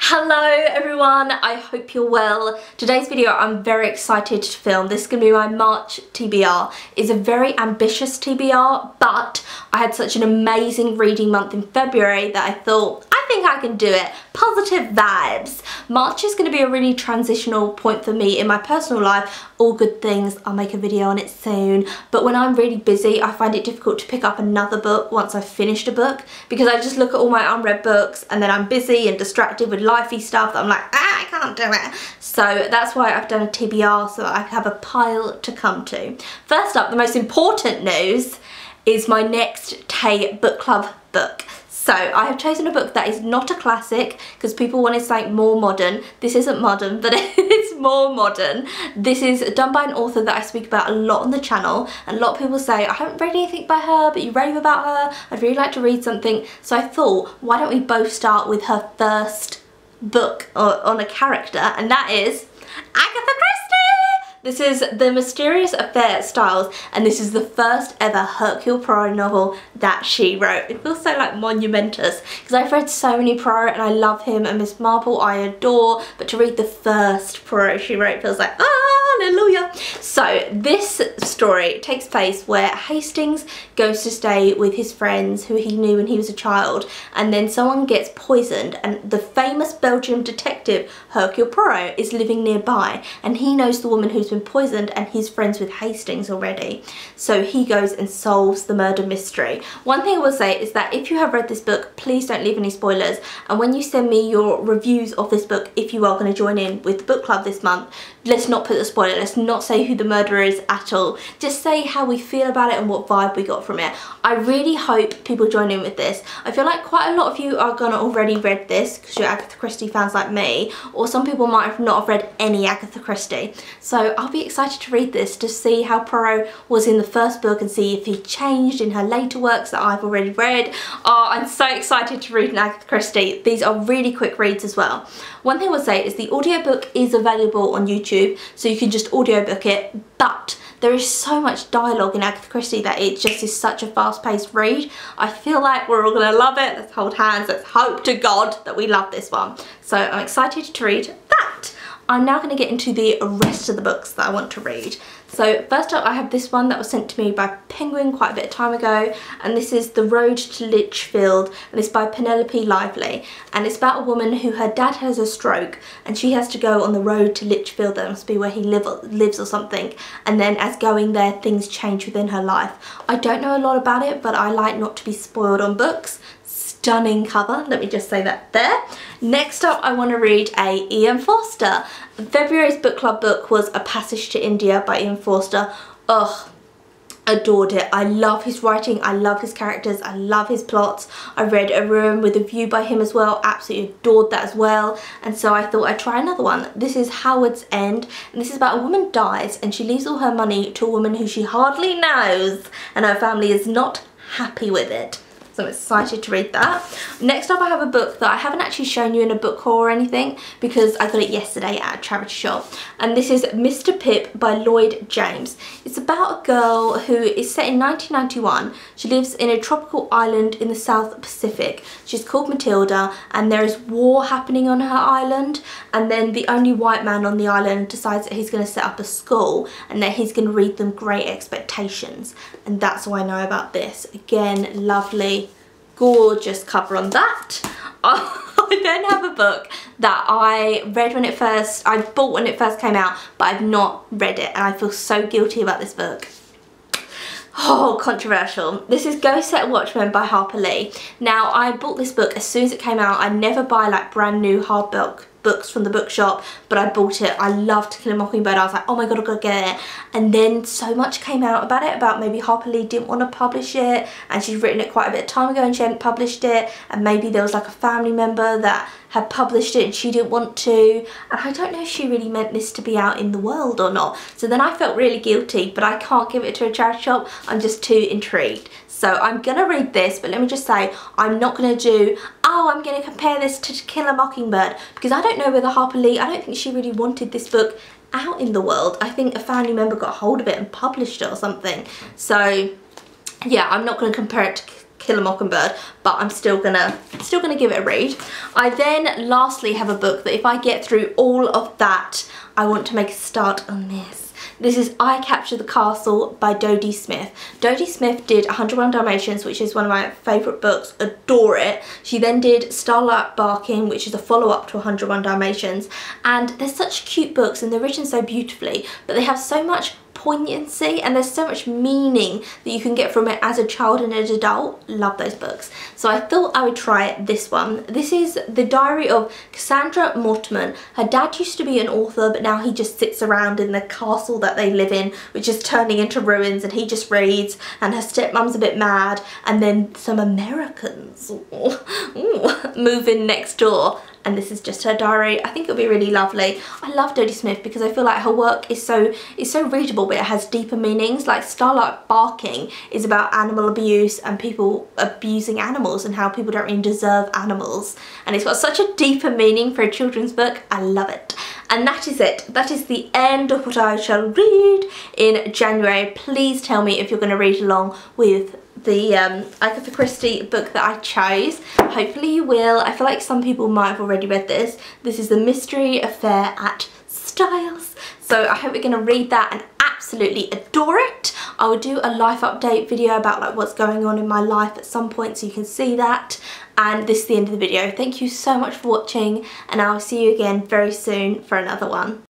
Hello everyone, I hope you're well. Today's video I'm very excited to film. This is going to be my March TBR. It's a very ambitious TBR, but I had such an amazing reading month in February that I thought, I think I can do it. Positive vibes. March is going to be a really transitional point for me in my personal life. All good things, I'll make a video on it soon. But when I'm really busy, I find it difficult to pick up another book once I've finished a book, because I just look at all my unread books and then I'm busy and distracted with lifey stuff that I'm like, I can't do it. So that's why I've done a TBR, so that I have a pile to come to. First up, the most important news is my next Tay book club book. So I have chosen a book that is not a classic, because people wanted something more modern. This isn't modern, but it's more modern. This is done by an author that I speak about a lot on the channel, and a lot of people say, I haven't read anything by her, but you rave about her. I'd really like to read something. So I thought, why don't we both start with her first book on a character, and that is Agatha Christie! This is The Mysterious Affair at Styles, and this is the first ever Hercule Poirot novel that she wrote. It feels so like monumentous, because I've read so many Poirot and I love him, and Miss Marple I adore, but to read the first Poirot she wrote feels like, hallelujah. So this story takes place where Hastings goes to stay with his friends who he knew when he was a child, and then someone gets poisoned, and the famous Belgian detective Hercule Poirot is living nearby, and he knows the woman who's been poisoned, and he's friends with Hastings already. So he goes and solves the murder mystery. One thing I will say is that if you have read this book, please don't leave any spoilers, and when you send me your reviews of this book, if you are going to join in with the book club this month, let's not put the spoiler, let's not say who the murderer is at all. Just say how we feel about it and what vibe we got from it. I really hope people join in with this. I feel like quite a lot of you are gonna already read this because you're Agatha Christie fans like me, or some people might have not have read any Agatha Christie. So I'll be excited to read this to see how Poirot was in the first book and see if he changed in her later works that I've already read. Oh, I'm so excited to read an Agatha Christie. These are really quick reads as well. One thing I will say is the audiobook is available on YouTube, so you can just audiobook it, but there is so much dialogue in Agatha Christie that it just is such a fast-paced read. I feel like we're all going to love it. Let's hold hands, let's hope to God that we love this one. So I'm excited to read that. I'm now going to get into the rest of the books that I want to read. So first up I have this one that was sent to me by Penguin quite a bit of time ago, and this is The Road to Litchfield, and it's by Penelope Lively, and it's about a woman who her dad has a stroke and she has to go on the road to Litchfield, that must be where he lives or something, and then as going there things change within her life. I don't know a lot about it, but I like not to be spoiled on books. Stunning cover, let me just say that there. Next up I want to read a Ian Forster. February's book club book was A Passage to India by Ian Forster. Ugh, adored it. I love his writing, I love his characters, I love his plots. I read A Room with a View by him as well, absolutely adored that as well, and so I thought I'd try another one. This is Howard's End, and this is about a woman dies and she leaves all her money to a woman who she hardly knows, and her family is not happy with it. So I'm excited to read that. Next up I have a book that I haven't actually shown you in a book haul or anything, because I got it yesterday at a charity shop, and this is Mr. Pip by Lloyd James. It's about a girl who is set in 1991. She lives in a tropical island in the South Pacific. She's called Matilda, and there is war happening on her island, and then the only white man on the island decides that he's going to set up a school and that he's going to read them Great Expectations, and that's all I know about this. Again, lovely, gorgeous cover on that. I then have a book that I read when I bought when it first came out, but I've not read it, and I feel so guilty about this book. Oh, controversial. This is Go Set Watchman by Harper Lee. Now, I bought this book as soon as it came out. I never buy like brand new hardback books from the bookshop, but I bought it. I loved To Kill a Mockingbird. I was like, oh my god, I've got to get it. And then so much came out about it, about maybe Harper Lee didn't want to publish it, and she'd written it quite a bit of time ago and she hadn't published it, and maybe there was like a family member that had published it and she didn't want to, and I don't know if she really meant this to be out in the world or not. So then I felt really guilty, but I can't give it to a charity shop. I'm just too intrigued. So I'm gonna read this, but let me just say, I'm not gonna do, oh, I'm gonna compare this to Kill a Mockingbird, because I don't know whether Harper Lee, I don't think she really wanted this book out in the world. I think a family member got hold of it and published it or something. So yeah, I'm not gonna compare it to Kill a Mockingbird, but I'm still gonna give it a read. I then lastly have a book that if I get through all of that, I want to make a start on this. This is I Capture the Castle by Dodie Smith. Dodie Smith did 101 Dalmatians, which is one of my favourite books, adore it. She then did Starlight Barking, which is a follow-up to 101 Dalmatians, and they're such cute books and they're written so beautifully, but they have so much poignancy and there's so much meaning that you can get from it as a child and as an adult. Love those books. So I thought I would try this one. This is the diary of Cassandra Mortman. Her dad used to be an author, but now he just sits around in the castle that they live in, which is turning into ruins, and he just reads, and her stepmom's a bit mad, and then some Americans move in next door, and this is just her diary. I think it'll be really lovely. I love Dodie Smith because I feel like her work is so readable, but it has deeper meanings. Like Starlight Barking is about animal abuse and people abusing animals and how people don't really deserve animals, and it's got such a deeper meaning for a children's book. I love it. And that is it. That is the end of what I shall read in January. Please tell me if you're going to read along with the Agatha Christie book that I chose. Hopefully you will. I feel like some people might have already read this. This is The Mystery Affair at Styles. So I hope you're going to read that and absolutely adore it. I will do a life update video about like what's going on in my life at some point so you can see that. And this is the end of the video. Thank you so much for watching, and I'll see you again very soon for another one.